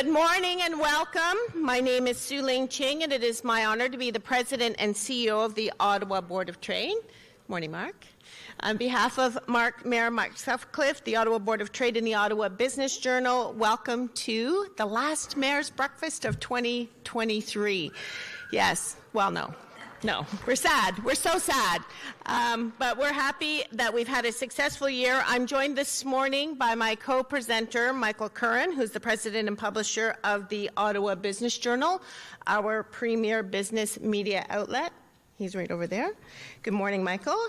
Good morning and welcome. My name is Su-Ling Ching, and it is my honor to be the President and CEO of the Ottawa Board of Trade. Morning, Mark. On behalf of Mayor Mark Sutcliffe, the Ottawa Board of Trade, and the Ottawa Business Journal, welcome to the last Mayor's Breakfast of 2023. Yes, well, no, we're sad. We're so sad. But we're happy that we've had a successful year. I'm joined this morning by my co-presenter, Michael Curran, who's the president and publisher of the Ottawa Business Journal, our premier business media outlet. He's right over there. Good morning, Michael.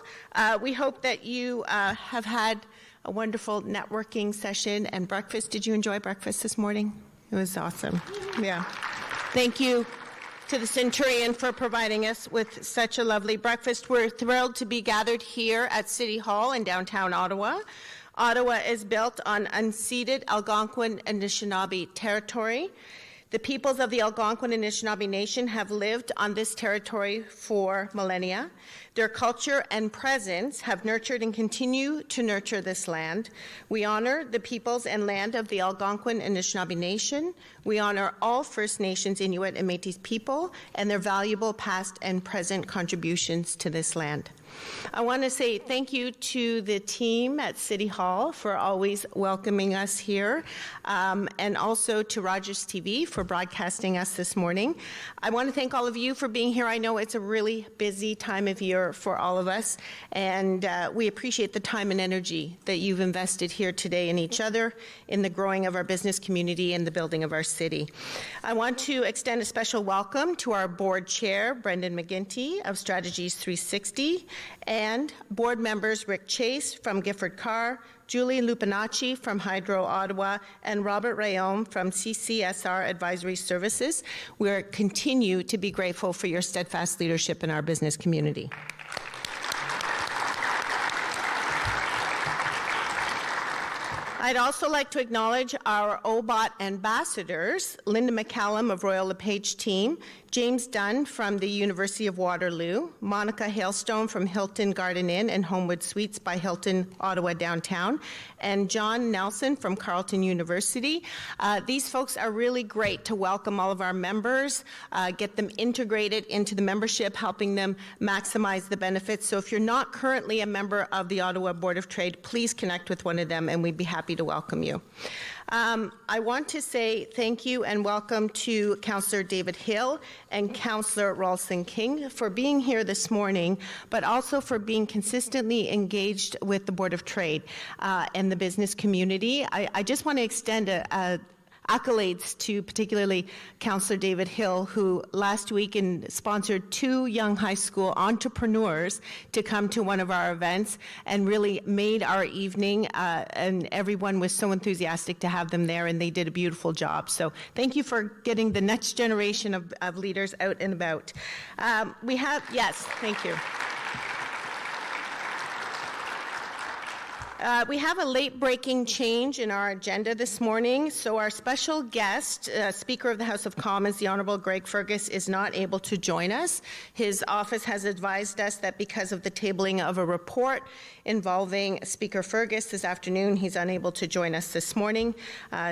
We hope that you have had a wonderful networking session and breakfast. Did you enjoy breakfast this morning? It was awesome. Yeah. Thank you to the Centurion for providing us with such a lovely breakfast. We're thrilled to be gathered here at City Hall in downtown Ottawa. Ottawa is built on unceded Algonquin and Anishinaabe territory. The peoples of the Algonquin and Anishinaabe Nation have lived on this territory for millennia. Their culture and presence have nurtured and continue to nurture this land. We honor the peoples and land of the Algonquin and Anishinaabe Nation. We honor all First Nations, Inuit, and Métis people and their valuable past and present contributions to this land. I want to say thank you to the team at City Hall for always welcoming us here, and also to Rogers TV for broadcasting us this morning. I want to thank all of you for being here. I know it's a really busy time of year for all of us, and we appreciate the time and energy that you've invested here today in each other, in the growing of our business community, and the building of our city. I want to extend a special welcome to our board chair, Brendan McGinty of Strategies 360, and board members Rick Chase from Gifford Carr, Julie Lupinacci from Hydro Ottawa, and Robert Rayom from CCSR Advisory Services. We continue to be grateful for your steadfast leadership in our business community. I'd also like to acknowledge our OBOT ambassadors, Linda McCallum of Royal LePage team, James Dunn from the University of Waterloo, Monica Hailstone from Hilton Garden Inn and Homewood Suites by Hilton Ottawa Downtown, and John Nelson from Carleton University. These folks are really great to welcome all of our members, get them integrated into the membership, helping them maximize the benefits. So if you're not currently a member of the Ottawa Board of Trade, please connect with one of them and we'd be happy to welcome you. I want to say thank you and welcome to Councillor David Hill and Councillor Ralston King for being here this morning, but also for being consistently engaged with the Board of Trade and the business community. I just want to extend accolades to particularly Councillor David Hill, who last week sponsored 2 young high school entrepreneurs to come to one of our events and really made our evening, and everyone was so enthusiastic to have them there, and they did a beautiful job. So thank you for getting the next generation of leaders out and about. Yes, thank you. We have a late-breaking change in our agenda this morning, so our special guest, Speaker of the House of Commons, the Honourable Greg Fergus, is not able to join us. His office has advised us that because of the tabling of a report involving Speaker Fergus this afternoon, he's unable to join us this morning,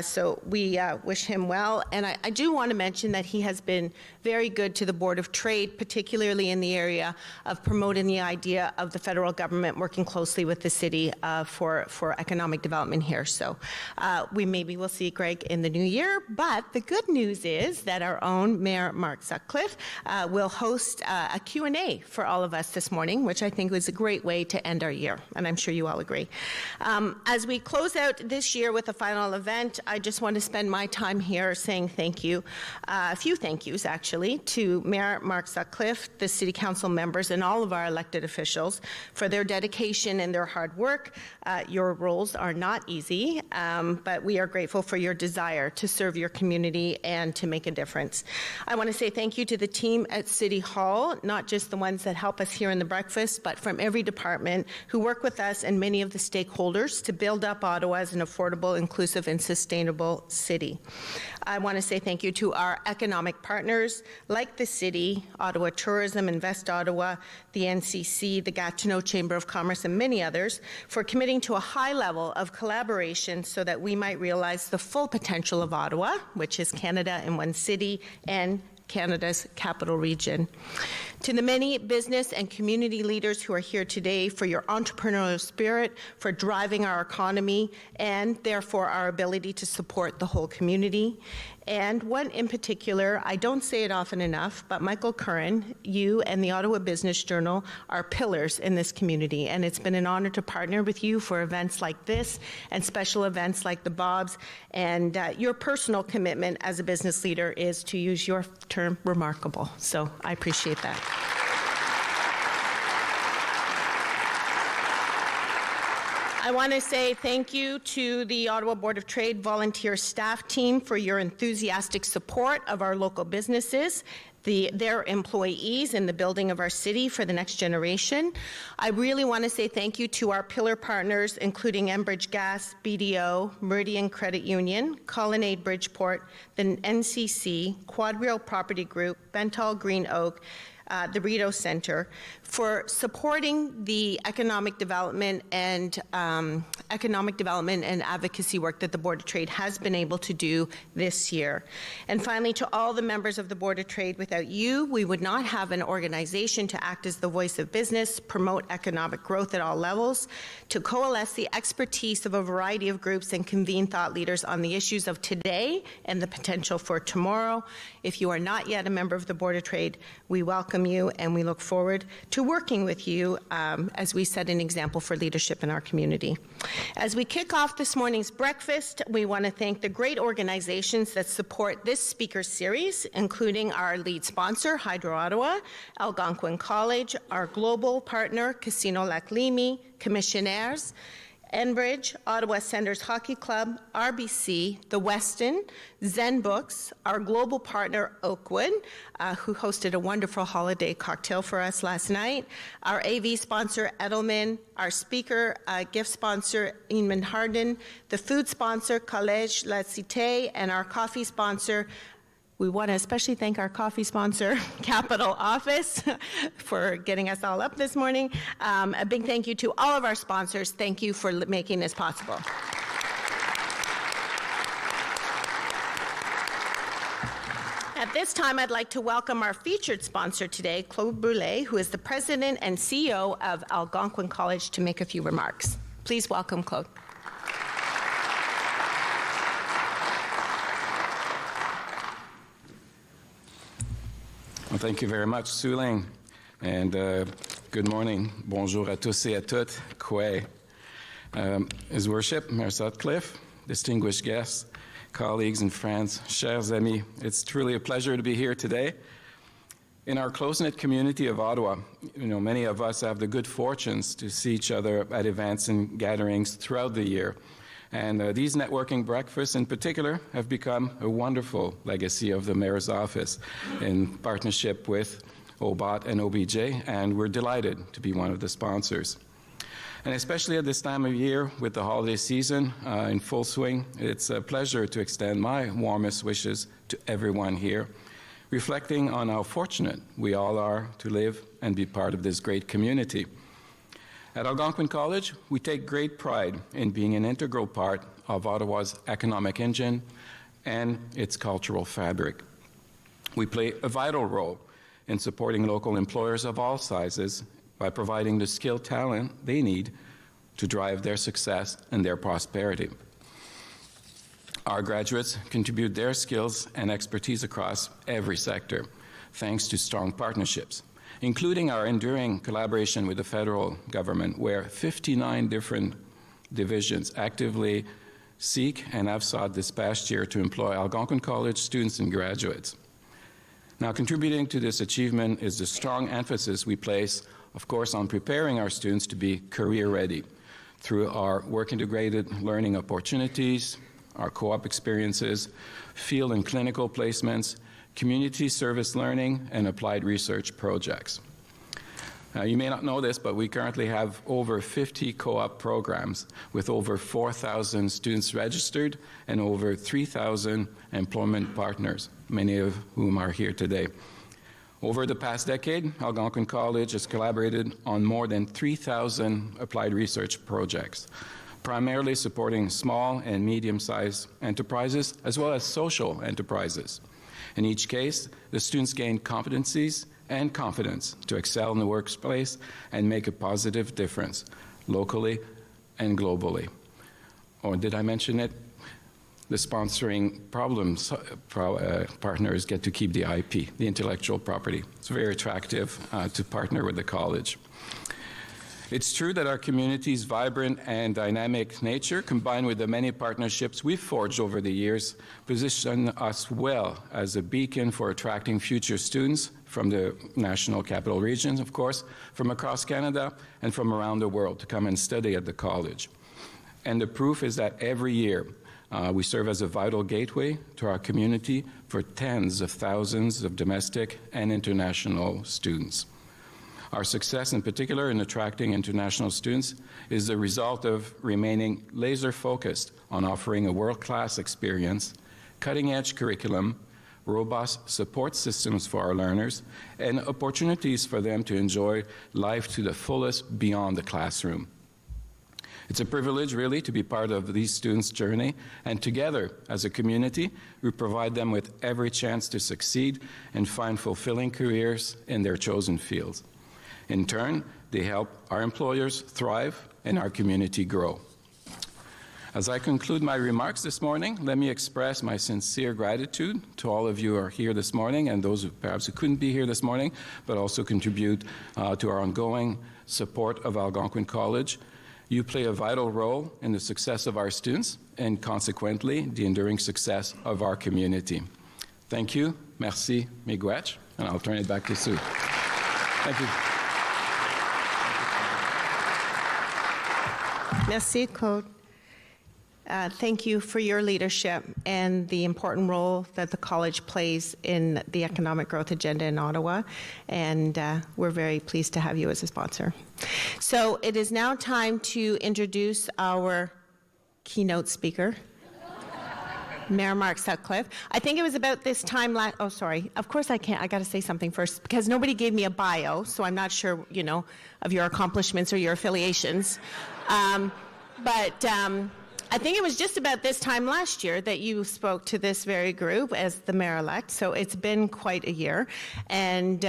so we wish him well. And I do want to mention that he has been very good to the Board of Trade, particularly in the area of promoting the idea of the federal government working closely with the city for economic development here. So maybe we'll see Greg in the new year, but the good news is that our own Mayor Mark Sutcliffe will host a Q&A for all of us this morning, which I think was a great way to end our year, and I'm sure you all agree. As we close out this year with a final event, I just want to spend my time here saying thank you, a few thank yous actually, to Mayor Mark Sutcliffe, the City Council members, and all of our elected officials for their dedication and their hard work. Your roles are not easy, but we are grateful for your desire to serve your community and to make a difference. I want to say thank you to the team at City Hall, not just the ones that help us here in the breakfast, but from every department who work with us and many of the stakeholders to build up Ottawa as an affordable, inclusive, and sustainable city. I want to say thank you to our economic partners like the city, Ottawa Tourism, Invest Ottawa, the NCC, the Gatineau Chamber of Commerce, and many others for committing contributing to a high level of collaboration so that we might realize the full potential of Ottawa, which is Canada in one city and Canada's capital region. To the many business and community leaders who are here today, for your entrepreneurial spirit, for driving our economy, and therefore our ability to support the whole community. And one in particular, I don't say it often enough, but Michael Curran, you and the Ottawa Business Journal are pillars in this community, and it's been an honor to partner with you for events like this and special events like the Bobs, and your personal commitment as a business leader is, to use your term, remarkable. So I appreciate that. I want to say thank you to the Ottawa Board of Trade volunteer staff team for your enthusiastic support of our local businesses, their employees in the building of our city for the next generation. I really want to say thank you to our pillar partners, including Enbridge Gas, BDO, Meridian Credit Union, Colonnade Bridgeport, the NCC, Quadreal Property Group, Bentall Green Oak, the Rideau Center, for supporting the economic development and advocacy work that the Board of Trade has been able to do this year. And finally, to all the members of the Board of Trade, without you, we would not have an organization to act as the voice of business, promote economic growth at all levels, to coalesce the expertise of a variety of groups and convene thought leaders on the issues of today and the potential for tomorrow. If you are not yet a member of the Board of Trade, we welcome you and we look forward to working with you as we set an example for leadership in our community. As we kick off this morning's breakfast, we want to thank the great organizations that support this speaker series, including our lead sponsor, Hydro Ottawa, Algonquin College, our global partner, Casino Lac Limi, Commissionaires, Enbridge, Ottawa Senators Hockey Club, RBC, the Weston, Zen Books, our global partner Oakwood, who hosted a wonderful holiday cocktail for us last night, our AV sponsor Edelman, our speaker gift sponsor Inman Harden, the food sponsor Collège La Cité, and our coffee sponsor. We want to especially thank our coffee sponsor, Capital Office, for getting us all up this morning. A big thank you to all of our sponsors. Thank you for making this possible. At this time, I'd like to welcome our featured sponsor today, Claude Brûlé, who is the president and CEO of Algonquin College, to make a few remarks. Please welcome Claude. Well, thank you very much, Suling, and good morning. Bonjour à tous et à toutes. Kwe. His Worship, Mayor Sutcliffe, distinguished guests, colleagues and friends, chers amis, it's truly a pleasure to be here today. In our close-knit community of Ottawa, many of us have the good fortunes to see each other at events and gatherings throughout the year. And these networking breakfasts in particular have become a wonderful legacy of the Mayor's office in partnership with OBOT and OBJ, and we're delighted to be one of the sponsors. And especially at this time of year with the holiday season in full swing, it's a pleasure to extend my warmest wishes to everyone here, reflecting on how fortunate we all are to live and be part of this great community. At Algonquin College, we take great pride in being an integral part of Ottawa's economic engine and its cultural fabric. We play a vital role in supporting local employers of all sizes by providing the skilled talent they need to drive their success and their prosperity. Our graduates contribute their skills and expertise across every sector, thanks to strong partnerships, including our enduring collaboration with the federal government, where 59 different divisions actively seek and have sought this past year to employ Algonquin College students and graduates. Now, contributing to this achievement is the strong emphasis we place, of course, on preparing our students to be career-ready through our work-integrated learning opportunities, our co-op experiences, field and clinical placements, community service learning, and applied research projects. You may not know this, but we currently have over 50 co-op programs with over 4,000 students registered and over 3,000 employment partners, many of whom are here today. Over the past decade, Algnan College has collaborated on more than 3,000 applied research projects, primarily supporting small and medium-sized enterprises, as well as social enterprises. In each case, the students gain competencies and confidence to excel in the workplace and make a positive difference, locally and globally. Or did I mention it? The sponsoring partners get to keep the IP, the intellectual property. It's very attractive to partner with the college. It's true that our community's vibrant and dynamic nature, combined with the many partnerships we've forged over the years, position us well as a beacon for attracting future students from the National Capital Region, of course, from across Canada and from around the world to come and study at the college. And the proof is that every year we serve as a vital gateway to our community for tens of thousands of domestic and international students. Our success, in particular, in attracting international students is the result of remaining laser-focused on offering a world-class experience, cutting-edge curriculum, robust support systems for our learners, and opportunities for them to enjoy life to the fullest beyond the classroom. It's a privilege, really, to be part of these students' journey, and together, as a community, we provide them with every chance to succeed and find fulfilling careers in their chosen fields. In turn, they help our employers thrive and our community grow. As I conclude my remarks this morning, let me express my sincere gratitude to all of you who are here this morning and those who perhaps who couldn't be here this morning, but also contribute to our ongoing support of Algonquin College. You play a vital role in the success of our students and consequently the enduring success of our community. Thank you. Merci, miigwech, and I'll turn it back to Sue. Thank you. Merci, Claude. Thank you for your leadership and the important role that the college plays in the economic growth agenda in Ottawa, and we're very pleased to have you as a sponsor. So it is now time to introduce our keynote speaker, Mayor Mark Sutcliffe. I think it was about this time last, oh, sorry. Of course I can't, I got to say something first, because nobody gave me a bio, so I'm not sure, you know, of your accomplishments or your affiliations. I think it was just about this time last year that you spoke to this very group as the mayor-elect, so it's been quite a year. And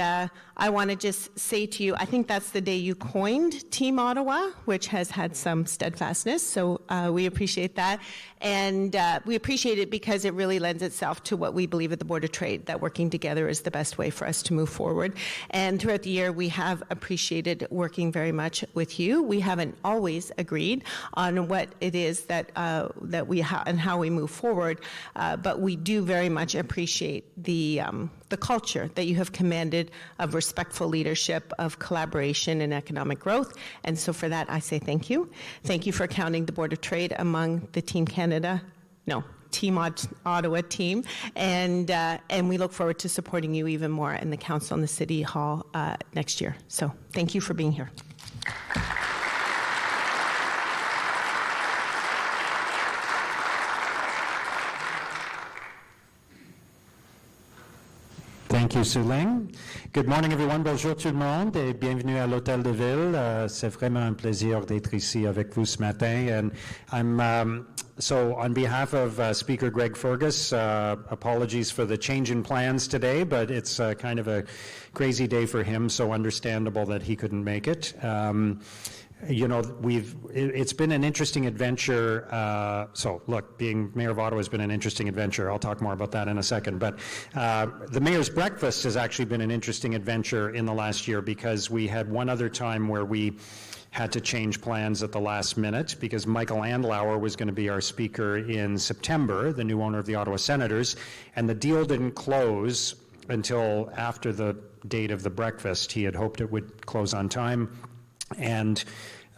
I want to just say to you, I think that's the day you coined Team Ottawa, which has had some steadfastness, so we appreciate that. And we appreciate it because it really lends itself to what we believe at the Board of Trade, that working together is the best way for us to move forward. And throughout the year, we have appreciated working very much with you. We haven't always agreed on what it is that and how we move forward, but we do very much appreciate the culture that you have commanded of respectful leadership, of collaboration and economic growth. And so for that, I say thank you. Thank you for counting the Board of Trade among the Team Ottawa team. And we look forward to supporting you even more in the Council and the City Hall next year. So thank you for being here. Thank you, Sue-Ling. Good morning, everyone. Bonjour tout le monde et bienvenue à l'Hôtel de Ville. C'est vraiment un plaisir d'être ici avec vous ce matin. And I'm so on behalf of Speaker Greg Fergus, apologies for the change in plans today, but it's kind of a crazy day for him, so understandable that he couldn't make it. You know, it's been an interesting adventure. So look, being Mayor of Ottawa has been an interesting adventure. I'll talk more about that in a second. But the Mayor's Breakfast has actually been an interesting adventure in the last year, because we had one other time where we had to change plans at the last minute because Michael Andlauer was going to be our speaker in September, the new owner of the Ottawa Senators, and the deal didn't close until after the date of the breakfast. He had hoped it would close on time, and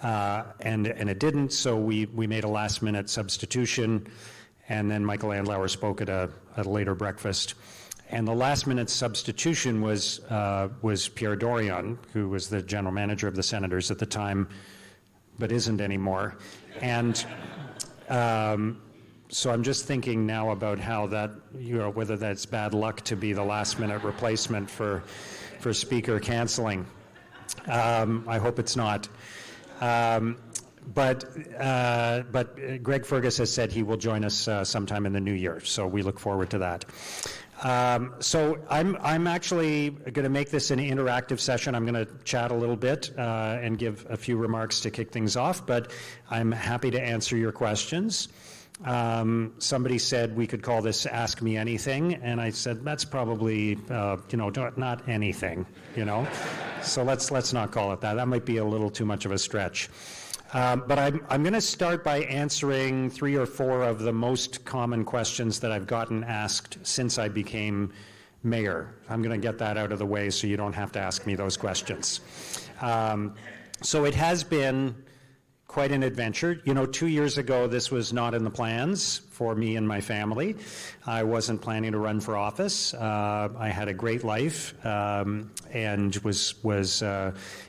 it didn't, so we made a last-minute substitution, and then Michael Andlauer spoke at a later breakfast. And the last-minute substitution was Pierre Dorion, who was the general manager of the Senators at the time, but isn't anymore. And so I'm just thinking now about how that, whether that's bad luck to be the last-minute replacement for speaker canceling. I hope it's not. But Greg Fergus has said he will join us sometime in the new year, so we look forward to that. So I'm actually going to make this an interactive session. I'm going to chat a little bit and give a few remarks to kick things off, but I'm happy to answer your questions. Somebody said we could call this Ask Me Anything, and I said that's probably not anything, So let's not call it that. That might be a little too much of a stretch. But I'm going to start by answering 3 or 4 of the most common questions that I've gotten asked since I became mayor. I'm going to get that out of the way so you don't have to ask me those questions. So it has been quite an adventure. 2 years ago, this was not in the plans for me and my family. I wasn't planning to run for office. I had a great life and was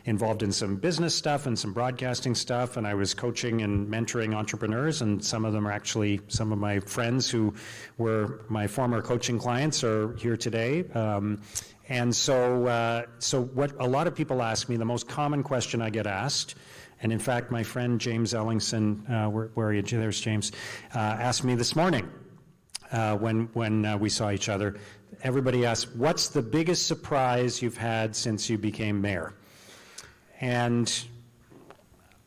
involved in some business stuff and some broadcasting stuff, and I was coaching and mentoring entrepreneurs, and some of them are actually some of my friends who were my former coaching clients are here today. And so what a lot of people ask me, the most common question I get asked, and in fact, my friend James Ellingson, where are you? There's James, asked me this morning when we saw each other. Everybody asks, what's the biggest surprise you've had since you became mayor? And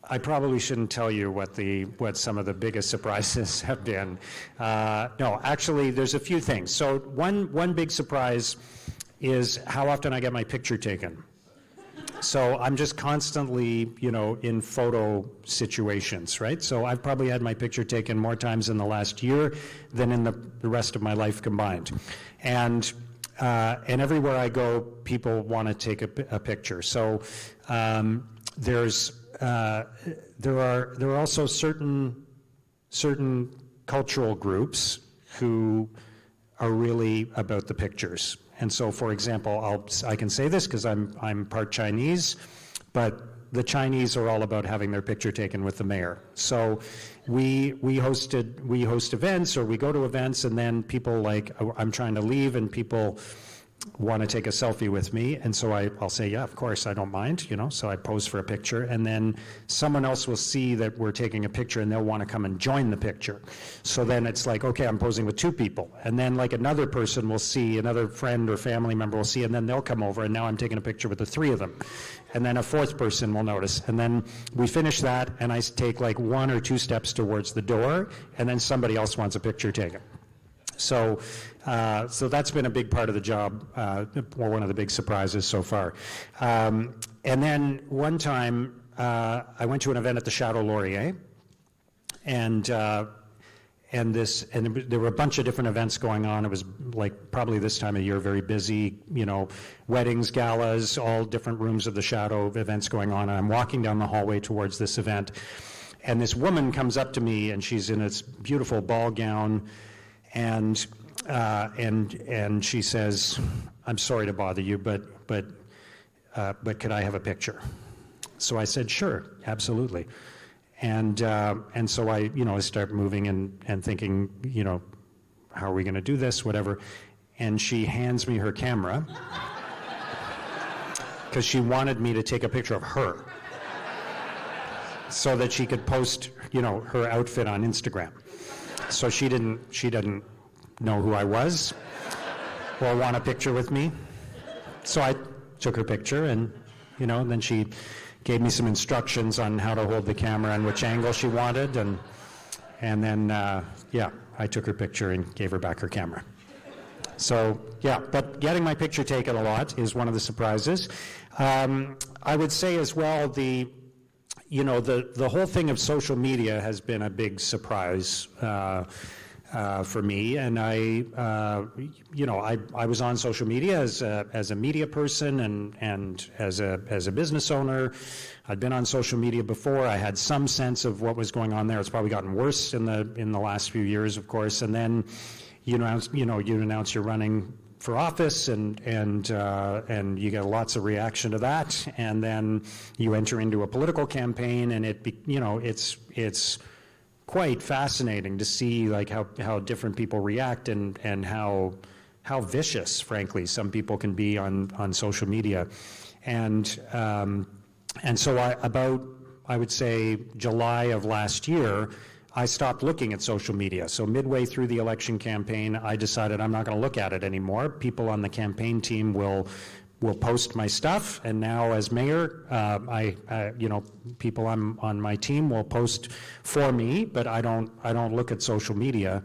I probably shouldn't tell you what some of the biggest surprises have been. No, actually, there's a few things. So one big surprise is how often I get my picture taken. So I'm just constantly, in photo situations, right? So I've probably had my picture taken more times in the last year than in the rest of my life combined. And everywhere I go, people want to take a picture. So there are also certain cultural groups who are really about the pictures. And so, for example, I can say this because I'm part Chinese, but the Chinese are all about having their picture taken with the mayor. So we host events, or we go to events, and then people I'm trying to leave, and people want to take a selfie with me, and so I'll say, yeah, of course, I don't mind, so I pose for a picture, and then someone else will see that we're taking a picture, and they'll want to come and join the picture. So then it's like, okay, I'm posing with 2 people, and then another person will see, another friend or family member will see, and then they'll come over, and now I'm taking a picture with the 3 of them. And then a 4th person will notice, and then we finish that, and I take 1 or 2 steps towards the door, and then somebody else wants a picture taken. So that's been a big part of the job, or one of the big surprises so far. And then one time, I went to an event at the Chateau Laurier, and there were a bunch of different events going on. It was probably this time of year, very busy, weddings, galas, all different rooms of the Chateau, events going on. And I'm walking down the hallway towards this event, and this woman comes up to me, and she's in this beautiful ball gown, and she says, "I'm sorry to bother you, but could I have a picture?" So I said, "Sure, absolutely." And so I start moving and thinking, how are we going to do this, whatever. And she hands me her camera because she wanted me to take a picture of her so that she could post, her outfit on Instagram. So she didn't know who I was or want a picture with me. So I took her picture, and then she gave me some instructions on how to hold the camera and which angle she wanted, and then I took her picture and gave her back her camera. So but getting my picture taken a lot is one of the surprises. I would say as well the whole thing of social media has been a big surprise for me, and I was on social media as a media person and as a business owner. I'd been on social media before. I had some sense of what was going on there. It's probably gotten worse in the last few years, of course. And then you announce you're running for office, and you get lots of reaction to that, and then you enter into a political campaign, and it's quite fascinating to see like how different people react and how vicious, frankly, some people can be on social media. And so I would say July of last year, I stopped looking at social media. So midway through the election campaign, I decided I'm not going to look at it anymore. People on the campaign team will post my stuff, and now as mayor, people on my team will post for me, but I don't look at social media.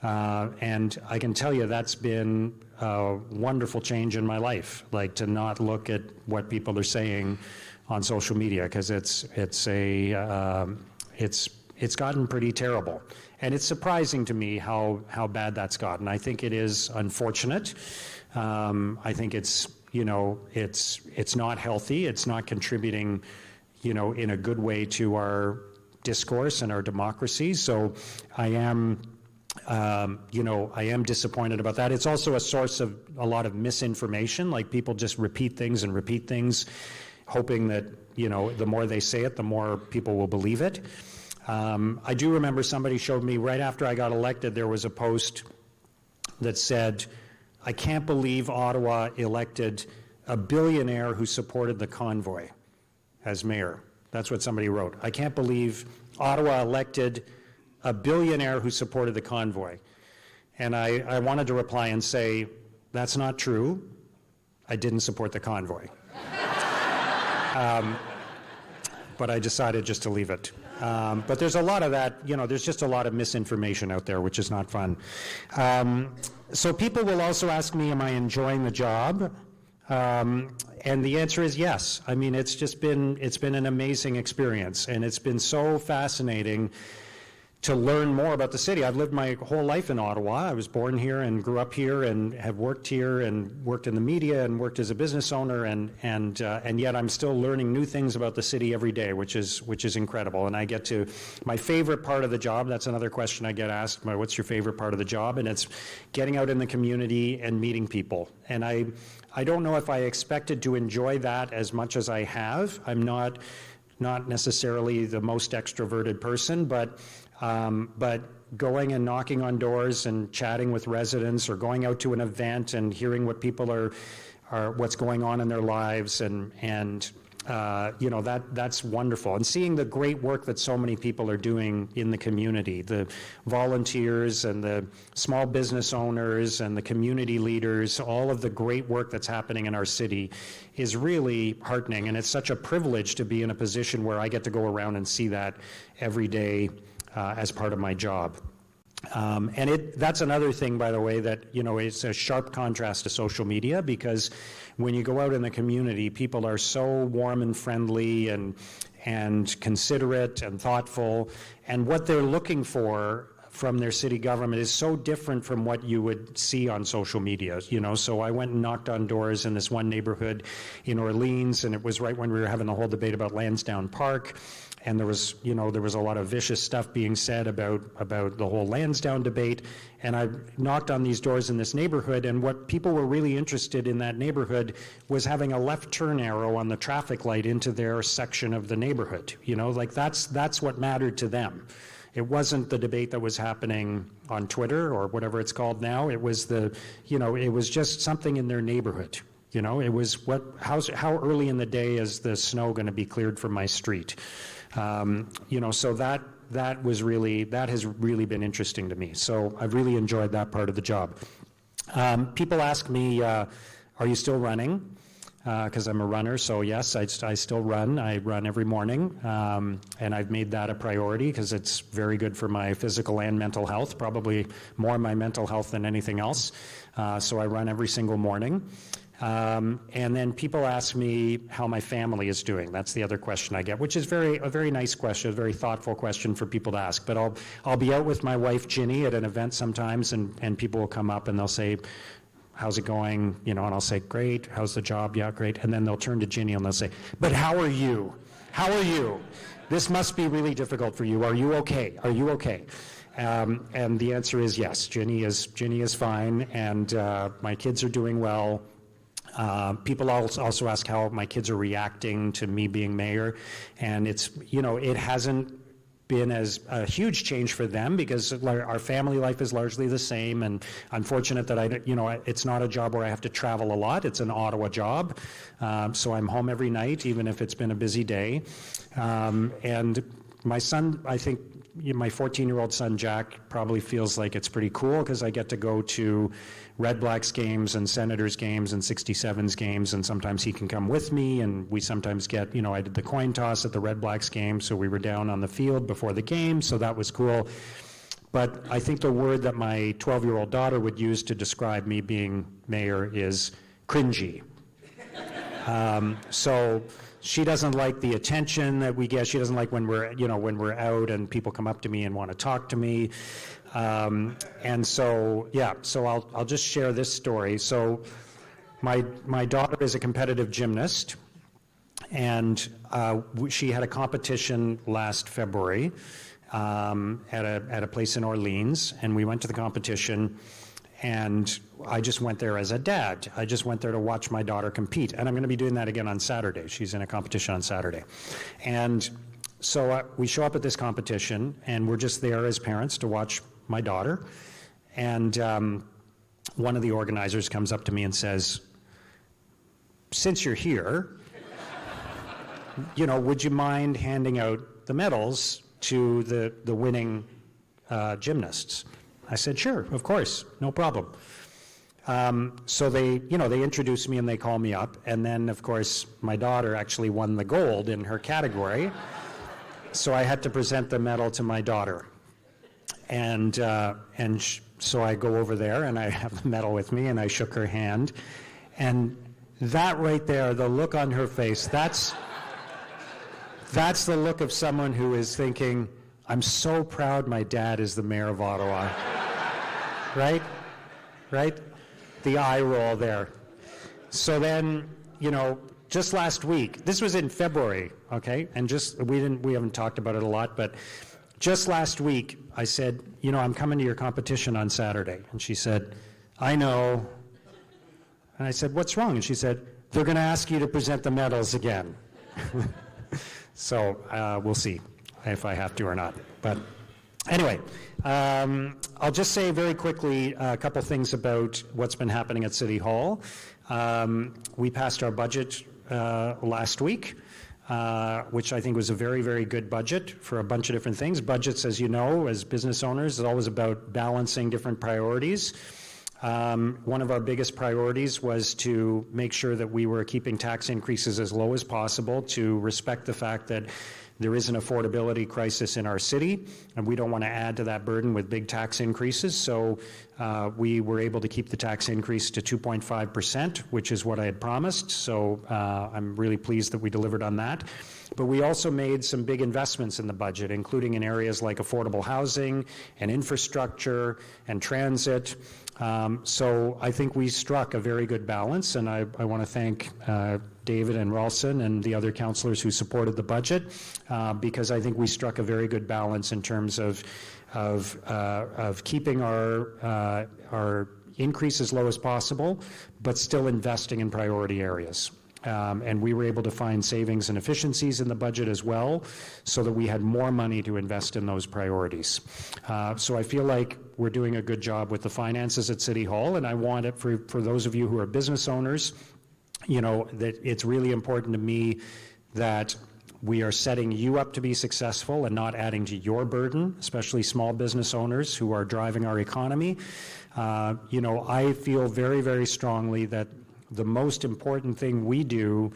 And I can tell you that's been a wonderful change in my life, like to not look at what people are saying on social media, because it's gotten pretty terrible. And it's surprising to me how bad that's gotten. I think it is unfortunate. I think it's not healthy. It's not contributing, in a good way to our discourse and our democracy. So I am disappointed about that. It's also a source of a lot of misinformation. Like people just repeat things, hoping that, the more they say it, the more people will believe it. I do remember somebody showed me right after I got elected, there was a post that said, "I can't believe Ottawa elected a billionaire who supported the convoy as mayor." That's what somebody wrote. "I can't believe Ottawa elected a billionaire who supported the convoy." And I wanted to reply and say, that's not true. I didn't support the convoy. But I decided just to leave it. But there's a lot of that, there's just a lot of misinformation out there, which is not fun. So people will also ask me, am I enjoying the job? And the answer is yes. I mean, it's been an amazing experience, and it's been so fascinating to learn more about the city. I've lived my whole life in Ottawa. I was born here and grew up here and have worked here and worked in the media and worked as a business owner, and yet I'm still learning new things about the city every day, which is incredible. And I get to my favorite part of the job. That's another question I get asked. What's your favorite part of the job? And it's getting out in the community and meeting people. And I don't know if I expected to enjoy that as much as I have. I'm not necessarily the most extroverted person, but going and knocking on doors and chatting with residents, or going out to an event and hearing what people are what's going on in their lives, and that's wonderful. And seeing the great work that so many people are doing in the community, the volunteers and the small business owners and the community leaders, all of the great work that's happening in our city is really heartening. And it's such a privilege to be in a position where I get to go around and see that every day as part of my job. And that's another thing, by the way, that, is a sharp contrast to social media, because when you go out in the community, people are so warm and friendly and considerate and thoughtful, and what they're looking for from their city government is so different from what you would see on social media. So I went and knocked on doors in this one neighborhood in Orleans, and it was right when we were having the whole debate about Lansdowne Park. And there was a lot of vicious stuff being said about the whole Lansdowne debate. And I knocked on these doors in this neighborhood, and what people were really interested in that neighborhood was having a left turn arrow on the traffic light into their section of the neighborhood. That's what mattered to them. It wasn't the debate that was happening on Twitter or whatever it's called now. It was it was just something in their neighborhood. It was how early in the day is the snow going to be cleared from my street? So that has really been interesting to me. So I've really enjoyed that part of the job. People ask me, are you still running? Because I'm a runner, so yes, I still run. I run every morning, and I've made that a priority because it's very good for my physical and mental health, probably more my mental health than anything else. So I run every single morning. And then people ask me how my family is doing. That's the other question I get, which is a very nice question, a very thoughtful question for people to ask. But I'll be out with my wife Ginny at an event sometimes, and people will come up and they'll say, how's it going? And I'll say, great. How's the job? Yeah, great. And then they'll turn to Ginny and they'll say, but how are you? How are you? This must be really difficult for you. Are you okay? Are you okay? And the answer is yes. Ginny is fine, and my kids are doing well. People also ask how my kids are reacting to me being mayor, and it hasn't been as a huge change for them because our family life is largely the same, and I'm fortunate that it's not a job where I have to travel a lot. It's an Ottawa job, so I'm home every night, even if it's been a busy day. And my son, I think, my 14-year-old son, Jack, probably feels like it's pretty cool because I get to go to Red Blacks games and Senators games and 67s games, and sometimes he can come with me, and we sometimes get, I did the coin toss at the Red Blacks game, so we were down on the field before the game, so that was cool. But I think the word that my 12-year-old daughter would use to describe me being mayor is cringy. So she doesn't like the attention that we get. She doesn't like when we're out and people come up to me and want to talk to me. And so I'll just share this story. So my daughter is a competitive gymnast, and she had a competition last February at a place in Orleans, and we went to the competition. And I just went there as a dad. I just went there to watch my daughter compete. And I'm going to be doing that again on Saturday. She's in a competition on Saturday. And so we show up at this competition, and we're just there as parents to watch my daughter. And one of the organizers comes up to me and says, "Since you're here, would you mind handing out the medals to the winning gymnasts?" I said, "Sure, of course, no problem." So they introduce me and they call me up, and then of course my daughter actually won the gold in her category, so I had to present the medal to my daughter, and so I go over there and I have the medal with me and I shook her hand, and that right there, the look on her face, that's the look of someone who is thinking, "I'm so proud my dad is the mayor of Ottawa." Right? The eye roll there. So then, just last week, this was in February, okay? And we haven't talked about it a lot, but just last week, I said, "I'm coming to your competition on Saturday." And she said, "I know." And I said, "What's wrong?" And she said, "They're going to ask you to present the medals again." So we'll see if I have to or not. But anyway, I'll just say very quickly a couple things about what's been happening at City Hall. We passed our budget last week, which I think was a very, very good budget for a bunch of different things. Budgets, as you know, as business owners, is always about balancing different priorities. One of our biggest priorities was to make sure that we were keeping tax increases as low as possible, to respect the fact that there is an affordability crisis in our city, and we don't want to add to that burden with big tax increases. So we were able to keep the tax increase to 2.5%, which is what I had promised. So I'm really pleased that we delivered on that. But we also made some big investments in the budget, including in areas like affordable housing and infrastructure and transit. So I think we struck a very good balance, and I want to thank David and Ralston and the other councillors who supported the budget, because I think we struck a very good balance in terms of keeping our increase as low as possible, but still investing in priority areas. And we were able to find savings and efficiencies in the budget as well, so that we had more money to invest in those priorities. So I feel like we're doing a good job with the finances at City Hall, and I want it for those of you who are business owners, that it's really important to me that we are setting you up to be successful and not adding to your burden, especially small business owners who are driving our economy. I feel very, very strongly that the most important thing we do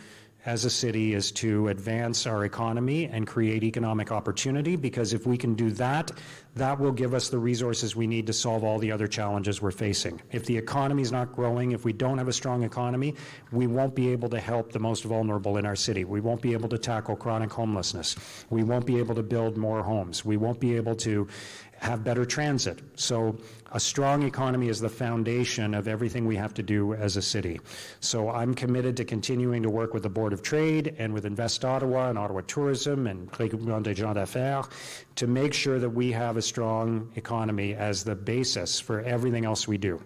as a city is to advance our economy and create economic opportunity, because if we can do that, that will give us the resources we need to solve all the other challenges we're facing. If the economy is not growing, if we don't have a strong economy, we won't be able to help the most vulnerable in our city. We won't be able to tackle chronic homelessness. We won't be able to build more homes. We won't be able to have better transit. So a strong economy is the foundation of everything we have to do as a city. So I'm committed to continuing to work with the Board of Trade and with Invest Ottawa and Ottawa Tourism and Regroupement des gens d'affaires to make sure that we have a strong economy as the basis for everything else we do.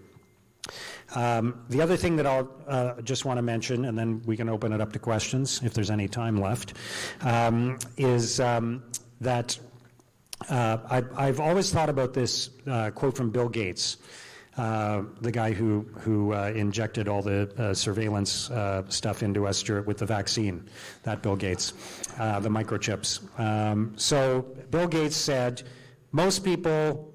The other thing that I'll just want to mention, and then we can open it up to questions if there's any time left, is that I've always thought about this quote from Bill Gates, the guy who injected all the surveillance stuff into us with the vaccine, that Bill Gates, the microchips. So Bill Gates said, most people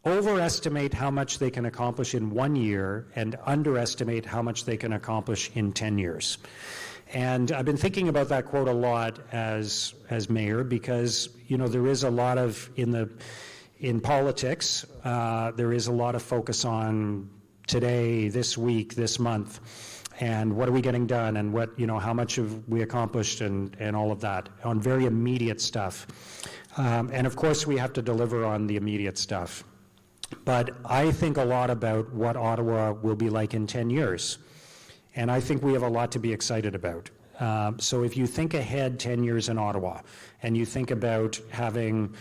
overestimate how much they can accomplish in 1 year and underestimate how much they can accomplish in 10 years. And I've been thinking about that quote a lot as mayor, because there is a lot of in politics there is a lot of focus on today, this week, this month, and what are we getting done, and what how much have we accomplished, and all of that on very immediate stuff. And of course we have to deliver on the immediate stuff. But I think a lot about what Ottawa will be like in 10 years. And I think we have a lot to be excited about. So if you think ahead 10 years in Ottawa, and you think about having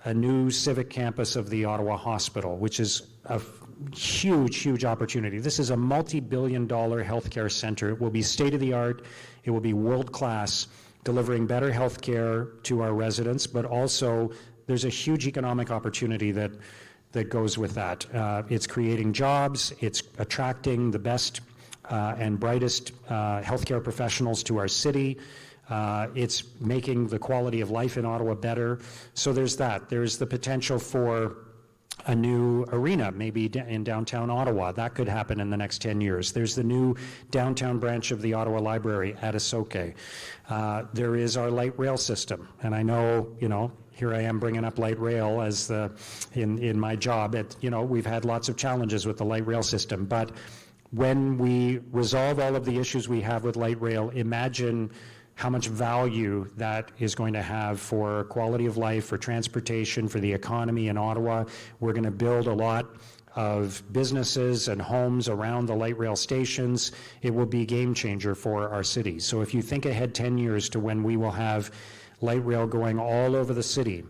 a new civic campus of the Ottawa Hospital, which is a huge, huge opportunity. This is a multi-billion-dollar healthcare center. It will be state-of-the-art. It will be world-class, delivering better healthcare to our residents, but also there's a huge economic opportunity that goes with that. It's creating jobs. It's attracting the best and brightest healthcare professionals to our city. It's making the quality of life in Ottawa better. So there's that. There's the potential for a new arena, maybe in downtown Ottawa. That could happen in the next 10 years. There's the new downtown branch of the Ottawa Library at Asoke. There is our light rail system. And I know, here I am bringing up light rail as in my job. We've had lots of challenges with the light rail system. But when we resolve all of the issues we have with light rail, imagine how much value that is going to have for quality of life, for transportation, for the economy in Ottawa. We're going to build a lot of businesses and homes around the light rail stations. It will be a game changer for our city. So if you think ahead 10 years to when we will have light rail going all over the city,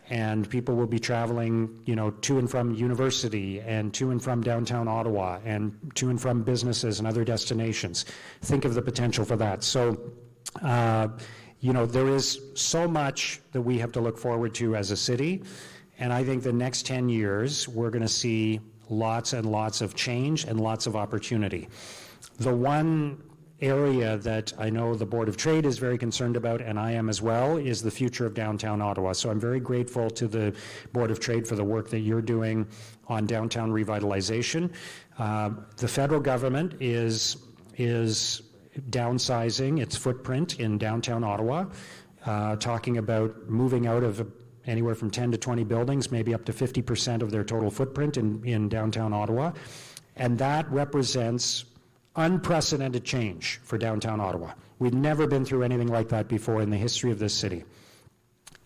and people will be traveling, to and from university, and to and from downtown Ottawa, and to and from businesses and other destinations. Think of the potential for that. So, there is so much that we have to look forward to as a city, and I think the next 10 years, we're going to see lots and lots of change and lots of opportunity. The one area that I know the Board of Trade is very concerned about, and I am as well, is the future of downtown Ottawa. So I'm very grateful to the Board of Trade for the work that you're doing on downtown revitalization. The federal government is downsizing its footprint in downtown Ottawa, talking about moving out of anywhere from 10 to 20 buildings, maybe up to 50% of their total footprint in downtown Ottawa. And that represents unprecedented change for downtown Ottawa. We've never been through anything like that before in the history of this city.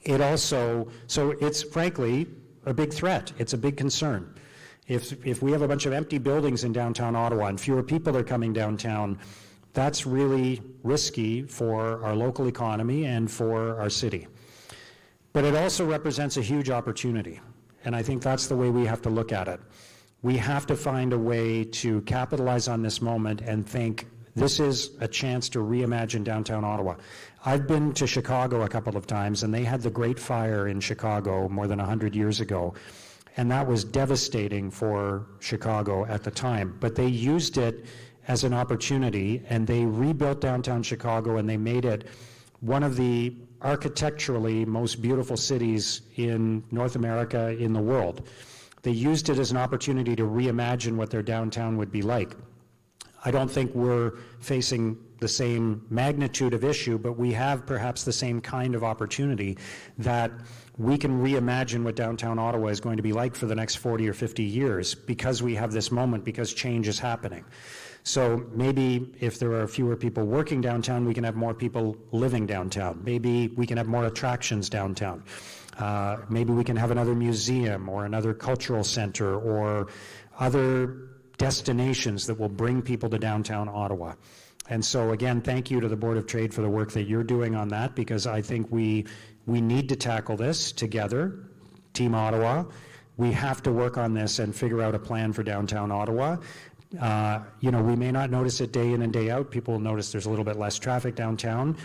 So it's frankly a big threat. It's a big concern. If we have a bunch of empty buildings in downtown Ottawa and fewer people are coming downtown, that's really risky for our local economy and for our city. But it also represents a huge opportunity, and I think that's the way we have to look at it. We have to find a way to capitalize on this moment and think this is a chance to reimagine downtown Ottawa. I've been to Chicago a couple of times, and they had the Great Fire in Chicago more than 100 years ago, and that was devastating for Chicago at the time. But they used it as an opportunity, and they rebuilt downtown Chicago, and they made it one of the architecturally most beautiful cities in North America, in the world. They used it as an opportunity to reimagine what their downtown would be like. I don't think we're facing the same magnitude of issue, but we have perhaps the same kind of opportunity that we can reimagine what downtown Ottawa is going to be like for the next 40 or 50 years because we have this moment, because change is happening. So maybe if there are fewer people working downtown, we can have more people living downtown. Maybe we can have more attractions downtown. Maybe we can have another museum or another cultural center or other destinations that will bring people to downtown Ottawa. And so again, thank you to the Board of Trade for the work that you're doing on that, because I think we need to tackle this together, Team Ottawa. We have to work on this and figure out a plan for downtown Ottawa. We may not notice it day in and day out. People will notice there's a little bit less traffic downtown.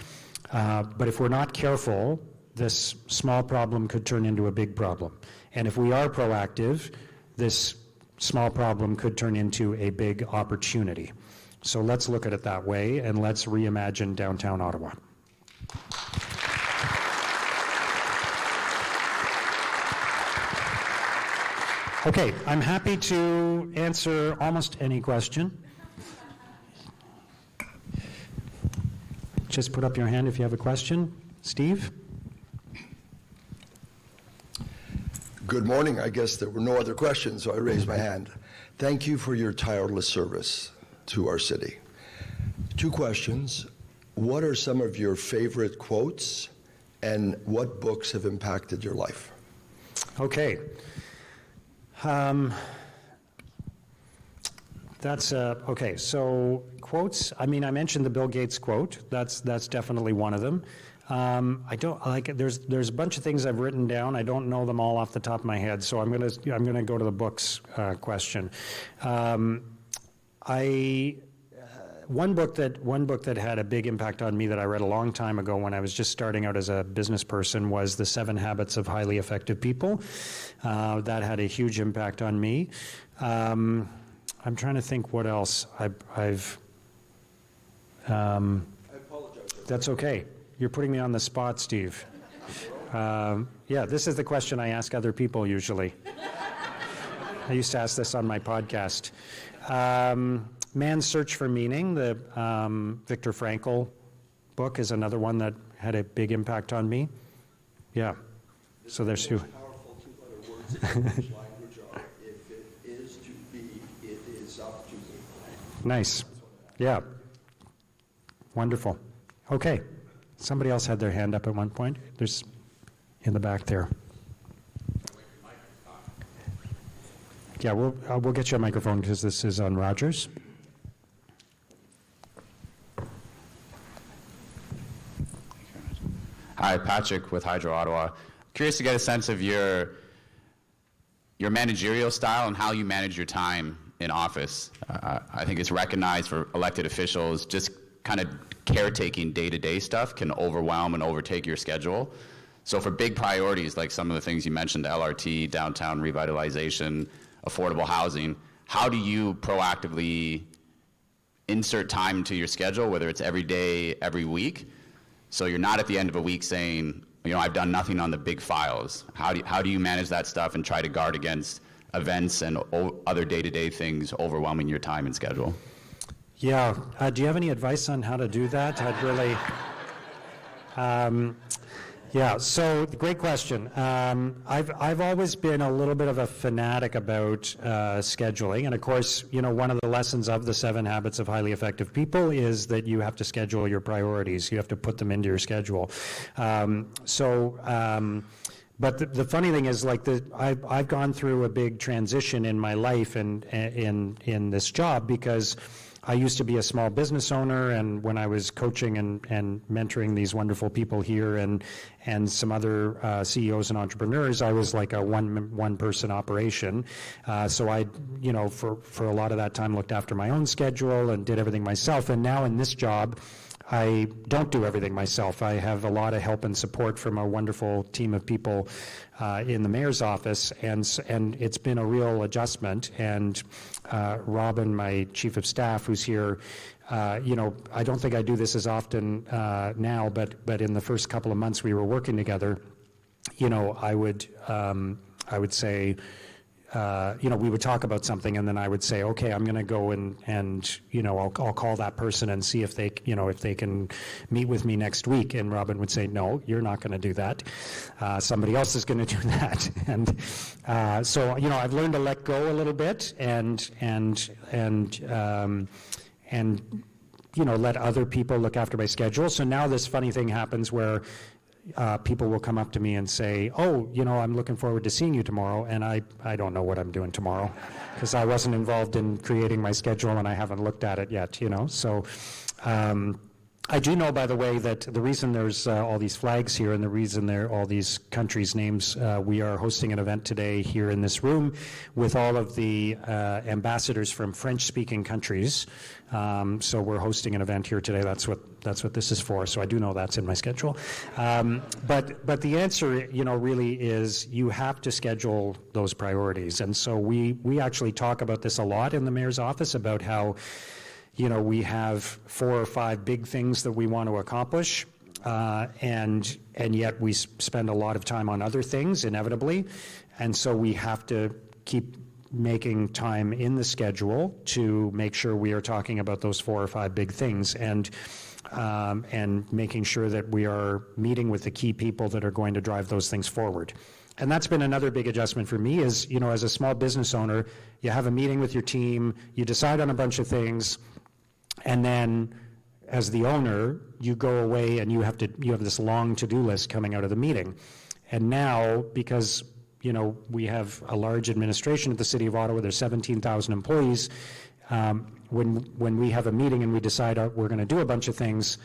But if we're not careful, this small problem could turn into a big problem. And if we are proactive, this small problem could turn into a big opportunity. So let's look at it that way, and let's reimagine downtown Ottawa. Okay, I'm happy to answer almost any question. Just put up your hand if you have a question. Steve? Good morning. I guess there were no other questions, so I raised my hand. Thank you for your tireless service to our city. 2 questions. What are some of your favorite quotes, and what books have impacted your life? Okay. Okay, so quotes, I mean, I mentioned the Bill Gates quote. That's definitely one of them. I don't like. There's a bunch of things I've written down. I don't know them all off the top of my head, so I'm gonna go to the books question. One book that had a big impact on me that I read a long time ago when I was just starting out as a business person was The 7 Habits of Highly Effective People. That had a huge impact on me. I'm trying to think what else I've. I apologize. That's okay. You're putting me on the spot, Steve. Yeah, this is the question I ask other people usually. I used to ask this on my podcast. Man's Search for Meaning, the Viktor Frankl book, is another one that had a big impact on me. Yeah, so there's 2. Powerful 2-letter words in English language are, if it is to be, it is up to me. Nice. Yeah. Wonderful. Okay. Somebody else had their hand up at one point. There's in the back there. Yeah, we'll get you a microphone because this is on Rogers. Hi, Patrick with Hydro Ottawa. Curious to get a sense of your managerial style and how you manage your time in office. I think it's recognized for elected officials, just kind of caretaking day-to-day stuff can overwhelm and overtake your schedule. So for big priorities, like some of the things you mentioned, LRT, downtown revitalization, affordable housing, how do you proactively insert time into your schedule, whether it's every day, every week, so you're not at the end of a week saying, I've done nothing on the big files. How do you manage that stuff and try to guard against events and other day-to-day things overwhelming your time and schedule? Yeah. Do you have any advice on how to do that? I'd really... Yeah, so great question. I've always been a little bit of a fanatic about scheduling, and of course, one of the lessons of the 7 Habits of Highly Effective People is that you have to schedule your priorities. You have to put them into your schedule. But the funny thing is, I've gone through a big transition in my life and in this job, because I used to be a small business owner, and when I was coaching and mentoring these wonderful people here and some other CEOs and entrepreneurs, I was like a one person operation. So I, for a lot of that time looked after my own schedule and did everything myself. And now in this job, I don't do everything myself. I have a lot of help and support from a wonderful team of people in the mayor's office, and it's been a real adjustment. And Robin, my chief of staff, who's here, I don't think I do this as often now, but in the first couple of months we were working together, I would say, we would talk about something, and then I would say, okay, I'm going to go and I'll call that person and see if they can meet with me next week. And Robin would say, no, you're not going to do that. Somebody else is going to do that. And so I've learned to let go a little bit and let other people look after my schedule. So now this funny thing happens where people will come up to me and say, oh, I'm looking forward to seeing you tomorrow, and I don't know what I'm doing tomorrow because I wasn't involved in creating my schedule and I haven't looked at it yet, So I do know, by the way, that the reason there's all these flags here and the reason there are all these countries' names, we are hosting an event today here in this room with all of the ambassadors from French-speaking countries. So we're hosting an event here today. That's what this is for. So I do know that's in my schedule. But the answer, really is you have to schedule those priorities. And so we actually talk about this a lot in the mayor's office about how we have 4 or 5 big things that we want to accomplish, and yet we spend a lot of time on other things, inevitably. And so we have to keep making time in the schedule to make sure we are talking about those 4 or 5 big things, and making sure that we are meeting with the key people that are going to drive those things forward. And that's been another big adjustment for me is, as a small business owner, you have a meeting with your team, you decide on a bunch of things, and then as the owner, you go away and you have this long to-do list coming out of the meeting. And now, because we have a large administration at the City of Ottawa, there's 17,000 employees, when we have a meeting and we decide we're going to do a bunch of things,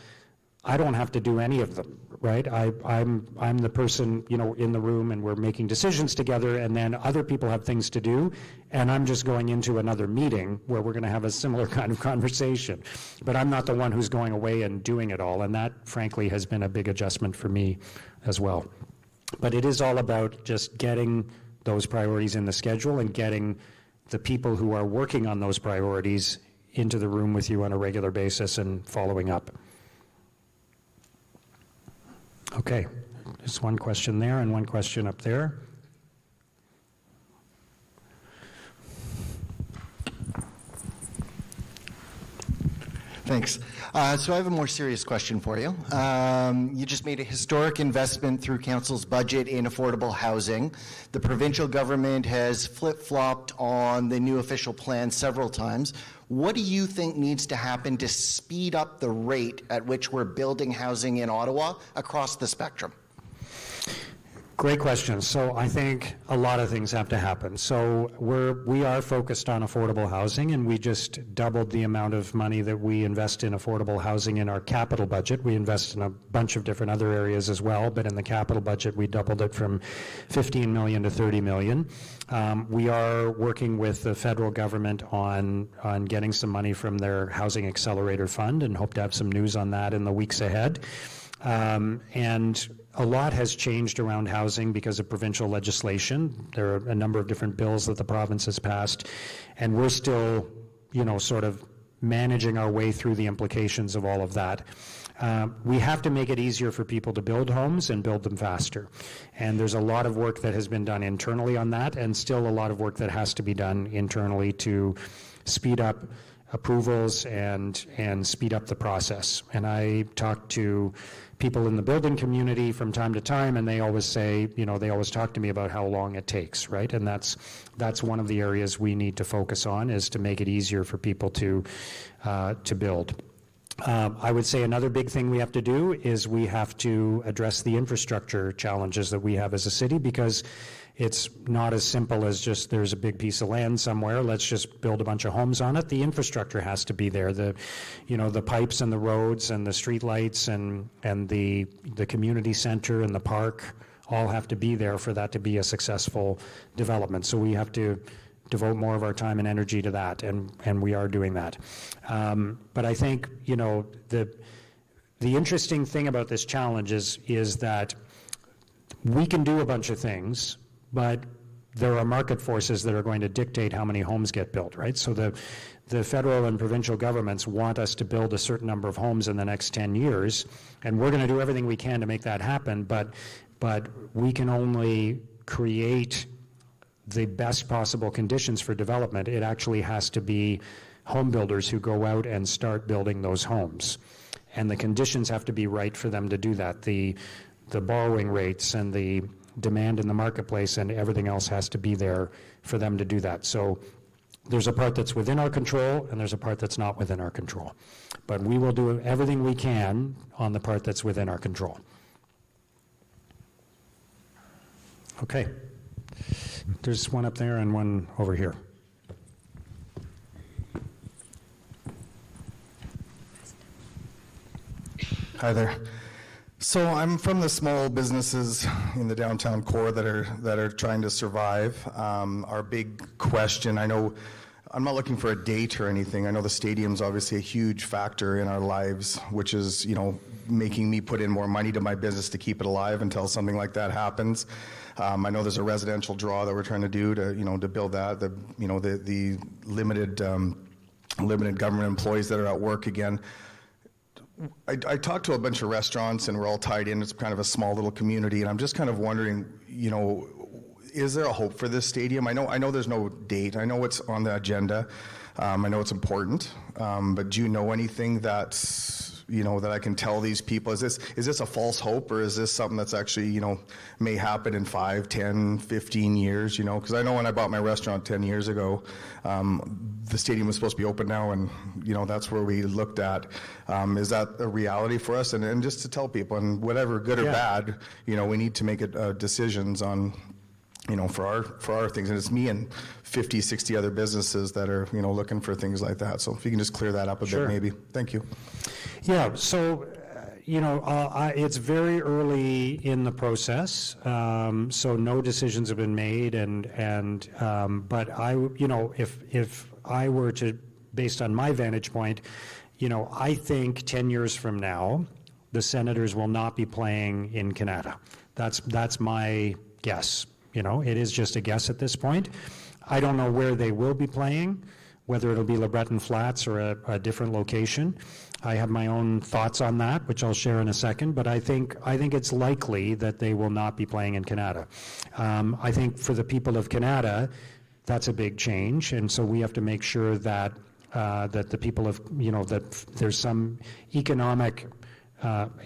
I don't have to do any of them, right? I'm the person, in the room, and we're making decisions together, and then other people have things to do, and I'm just going into another meeting where we're going to have a similar kind of conversation. But I'm not the one who's going away and doing it all, and that, frankly, has been a big adjustment for me as well. But it is all about just getting those priorities in the schedule and getting the people who are working on those priorities into the room with you on a regular basis and following up. Okay, there's one question there and one question up there. Thanks. So I have a more serious question for you. You just made a historic investment through Council's budget in affordable housing. The provincial government has flip-flopped on the new official plan several times. What do you think needs to happen to speed up the rate at which we're building housing in Ottawa across the spectrum? Great question. So I think a lot of things have to happen. So we are focused on affordable housing, and we just doubled the amount of money that we invest in affordable housing in our capital budget. We invest in a bunch of different other areas as well, but in the capital budget, we doubled it from 15 million to 30 million. We are working with the federal government on getting some money from their Housing Accelerator Fund, and hope to have some news on that in the weeks ahead. And a lot has changed around housing because of provincial legislation. There are a number of different bills that the province has passed, and we're still, sort of managing our way through the implications of all of that. We have to make it easier for people to build homes and build them faster. And there's a lot of work that has been done internally on that, and still a lot of work that has to be done internally to speed up approvals and speed up the process. And I talk to people in the building community from time to time, and they always say, they always talk to me about how long it takes, right? And that's one of the areas we need to focus on, is to make it easier for people to build. I would say another big thing we have to do is we have to address the infrastructure challenges that we have as a city, because it's not as simple as just there's a big piece of land somewhere, let's just build a bunch of homes on it. The infrastructure has to be there. The pipes and the roads and the street lights and the community center and the park all have to be there for that to be a successful development. So we have to devote more of our time and energy to that, and we are doing that. But I think, the interesting thing about this challenge is that we can do a bunch of things, but there are market forces that are going to dictate how many homes get built, right? So the federal and provincial governments want us to build a certain number of homes in the next 10 years, and we're going to do everything we can to make that happen, but we can only create the best possible conditions for development. It actually has to be home builders who go out and start building those homes. And the conditions have to be right for them to do that. The borrowing rates and the demand in the marketplace and everything else has to be there for them to do that. So there's a part that's within our control and there's a part that's not within our control. But we will do everything we can on the part that's within our control. Okay. There's one up there and one over here. Hi there. So I'm from the small businesses in the downtown core that are trying to survive. Our big question, I know, I'm not looking for a date or anything. I know the stadium's obviously a huge factor in our lives, which is, making me put in more money to my business to keep it alive until something like that happens. I know there's a residential draw that we're trying to do to build that. The limited government employees that are at work again. I talked to a bunch of restaurants and we're all tied in. It's kind of a small little community, and I'm just kind of wondering, is there a hope for this stadium? I know there's no date. I know it's on the agenda. I know it's important. But do you know anything that's that I can tell these people? Is this a false hope, or is this something that's actually may happen in 5, 10, 15 years? Because I know when I bought my restaurant 10 years ago, the stadium was supposed to be open now, and that's where we looked at. Is that a reality for us? And just to tell people, and whatever good or bad, we need to make decisions on. For our things, and it's me and 50, 60 other businesses that are, looking for things like that. So if you can just clear that up a bit, maybe. Thank you. Yeah, so, it's very early in the process, so no decisions have been made, but if I were to, based on my vantage point, I think 10 years from now, the Senators will not be playing in Canada. That's my guess. It is just a guess at this point. I don't know where they will be playing, whether it'll be LeBreton Flats or a different location. I have my own thoughts on that, which I'll share in a second, but I think it's likely that they will not be playing in Canada. I think for the people of Canada, that's a big change, and so we have to make sure that the people of, that there's some economic,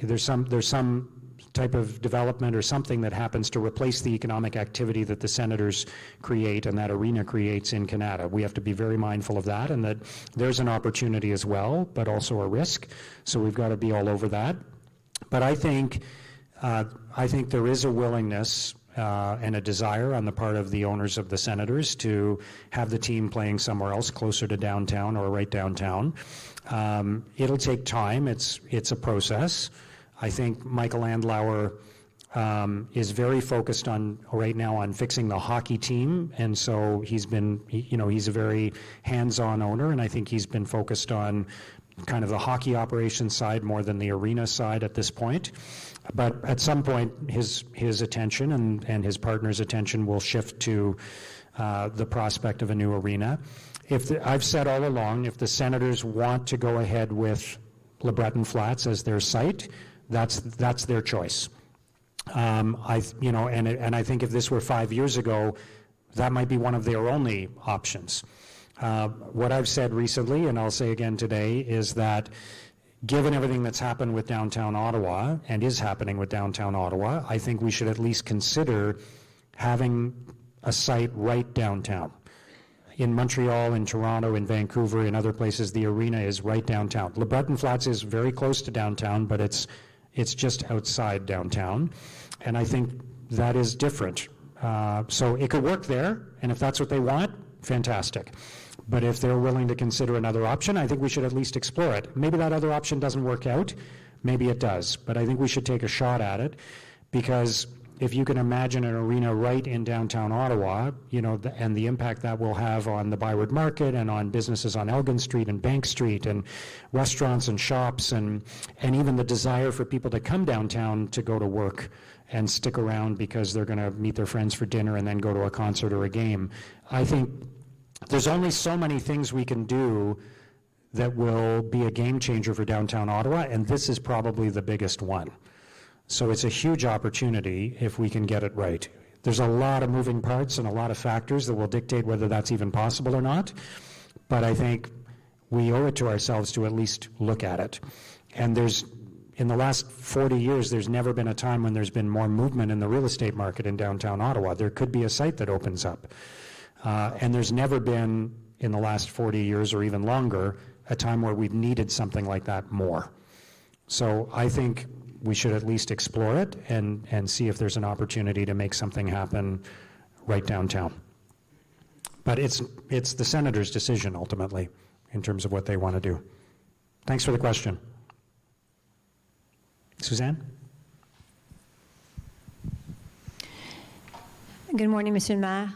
there's some type of development or something that happens to replace the economic activity that the Senators create and that arena creates in Canada. We have to be very mindful of that, and that there's an opportunity as well, but also a risk. So we've got to be all over that. But I think there is a willingness and a desire on the part of the owners of the Senators to have the team playing somewhere else closer to downtown or right downtown. It'll take time. It's a process. I think Michael Andlauer is very focused right now on fixing the hockey team, and so he's a very hands-on owner, and I think he's been focused on kind of the hockey operations side more than the arena side at this point. But at some point, his attention and his partner's attention will shift to the prospect of a new arena. I've said all along, if the Senators want to go ahead with LeBreton Flats as their site, that's their choice. And I think if this were 5 years ago, that might be one of their only options. What I've said recently, and I'll say again today, is that given everything that's happened with downtown Ottawa and is happening with downtown Ottawa, I think we should at least consider having a site right downtown. In Montreal, in Toronto, in Vancouver, in other places, the arena is right downtown. LeBreton Flats is very close to downtown, but it's just outside downtown, and I think that is different. So it could work there, and if that's what they want, fantastic. But if they're willing to consider another option, I think we should at least explore it. Maybe that other option doesn't work out, maybe it does, but I think we should take a shot at it, because if you can imagine an arena right in downtown Ottawa, and the impact that will have on the Byward Market and on businesses on Algnan Street and Bank Street and restaurants and shops and even the desire for people to come downtown to go to work and stick around because they're going to meet their friends for dinner and then go to a concert or a game. I think there's only so many things we can do that will be a game changer for downtown Ottawa, and this is probably the biggest one. So it's a huge opportunity if we can get it right. There's a lot of moving parts and a lot of factors that will dictate whether that's even possible or not, but I think we owe it to ourselves to at least look at it. And in the last 40 years, there's never been a time when there's been more movement in the real estate market in downtown Ottawa. There could be a site that opens up. And there's never been, in the last 40 years or even longer, a time where we've needed something like that more. So I think we should at least explore it and see if there's an opportunity to make something happen right downtown. But it's the Senators' decision, ultimately, in terms of what they want to do. Thanks for the question. Suzanne? Good morning, Mr. Mayor.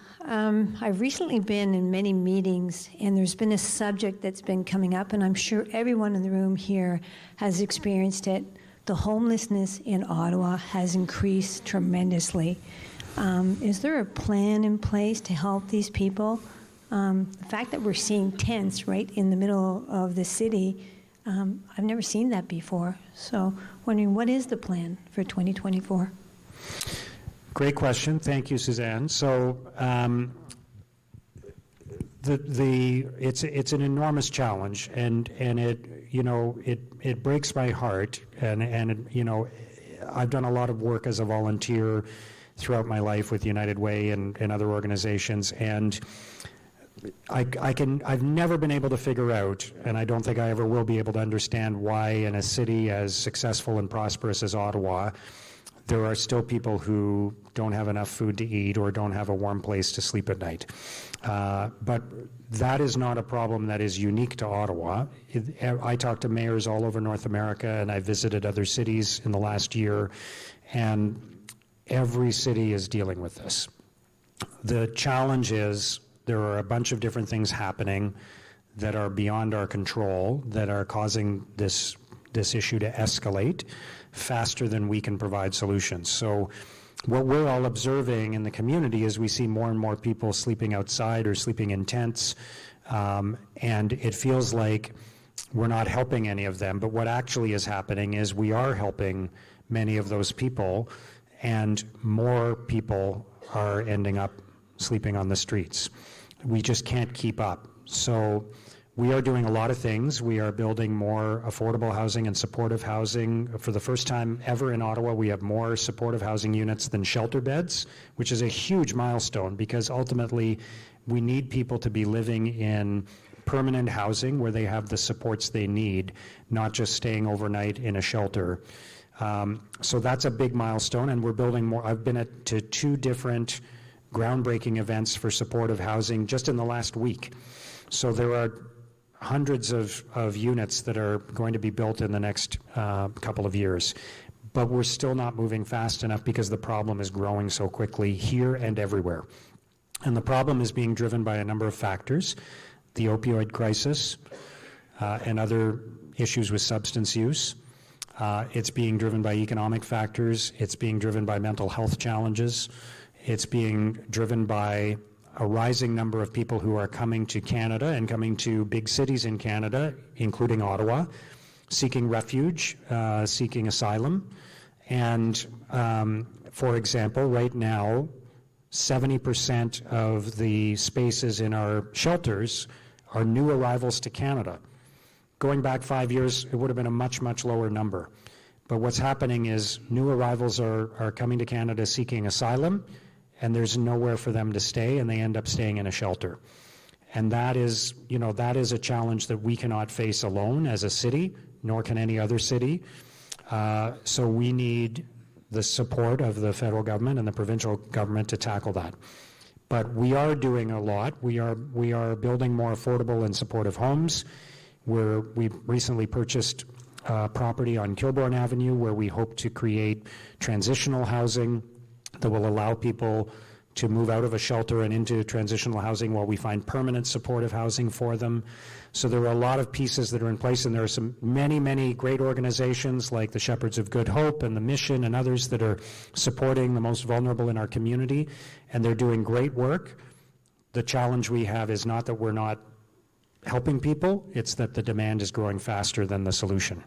I've recently been in many meetings, and there's been a subject that's been coming up, and I'm sure everyone in the room here has experienced it. The homelessness in Ottawa has increased tremendously. Is there a plan in place to help these people? The fact that we're seeing tents right in the middle of the city, I've never seen that before. So wondering, what is the plan for 2024? Great question. Thank you, Suzanne. So it's an enormous challenge, and it breaks my heart. And I've done a lot of work as a volunteer throughout my life with United Way and other organizations, and I've never been able to figure out, and I don't think I ever will be able to understand, why in a city as successful and prosperous as Ottawa, there are still people who don't have enough food to eat or don't have a warm place to sleep at night. But that is not a problem that is unique to Ottawa. I talk to mayors all over North America, and I visited other cities in the last year, and every city is dealing with this. The challenge is there are a bunch of different things happening that are beyond our control, that are causing this issue to escalate faster than we can provide solutions. So what we're all observing in the community is we see more and more people sleeping outside or sleeping in tents, and it feels like we're not helping any of them. But what actually is happening is we are helping many of those people, and more people are ending up sleeping on the streets. We just can't keep up. So we are doing a lot of things. We are building more affordable housing and supportive housing. For the first time ever in Ottawa, we have more supportive housing units than shelter beds, which is a huge milestone, because ultimately we need people to be living in permanent housing where they have the supports they need, not just staying overnight in a shelter. So that's a big milestone, and we're building more. I've been to 2 different groundbreaking events for supportive housing just in the last week. So there are hundreds of units that are going to be built in the next couple of years. But we're still not moving fast enough because the problem is growing so quickly here and everywhere. And the problem is being driven by a number of factors: the opioid crisis and other issues with substance use. It's being driven by economic factors. It's being driven by mental health challenges. It's being driven by a rising number of people who are coming to Canada and coming to big cities in Canada, including Ottawa, seeking refuge, seeking asylum. And for example, right now, 70% of the spaces in our shelters are new arrivals to Canada. Going back 5 years, it would have been a much, much lower number. But what's happening is new arrivals are coming to Canada seeking asylum, and there's nowhere for them to stay, and they end up staying in a shelter. And that is a challenge that we cannot face alone as a city, nor can any other city. So we need the support of the federal government and the provincial government to tackle that. But we are doing a lot. We are building more affordable and supportive homes. We've recently purchased property on Kilbourne Avenue, where we hope to create transitional housing that will allow people to move out of a shelter and into transitional housing while we find permanent supportive housing for them. So there are a lot of pieces that are in place, and there are many great organizations like the Shepherds of Good Hope and the Mission and others that are supporting the most vulnerable in our community, and they're doing great work. The challenge we have is not that we're not helping people, it's that the demand is growing faster than the solution.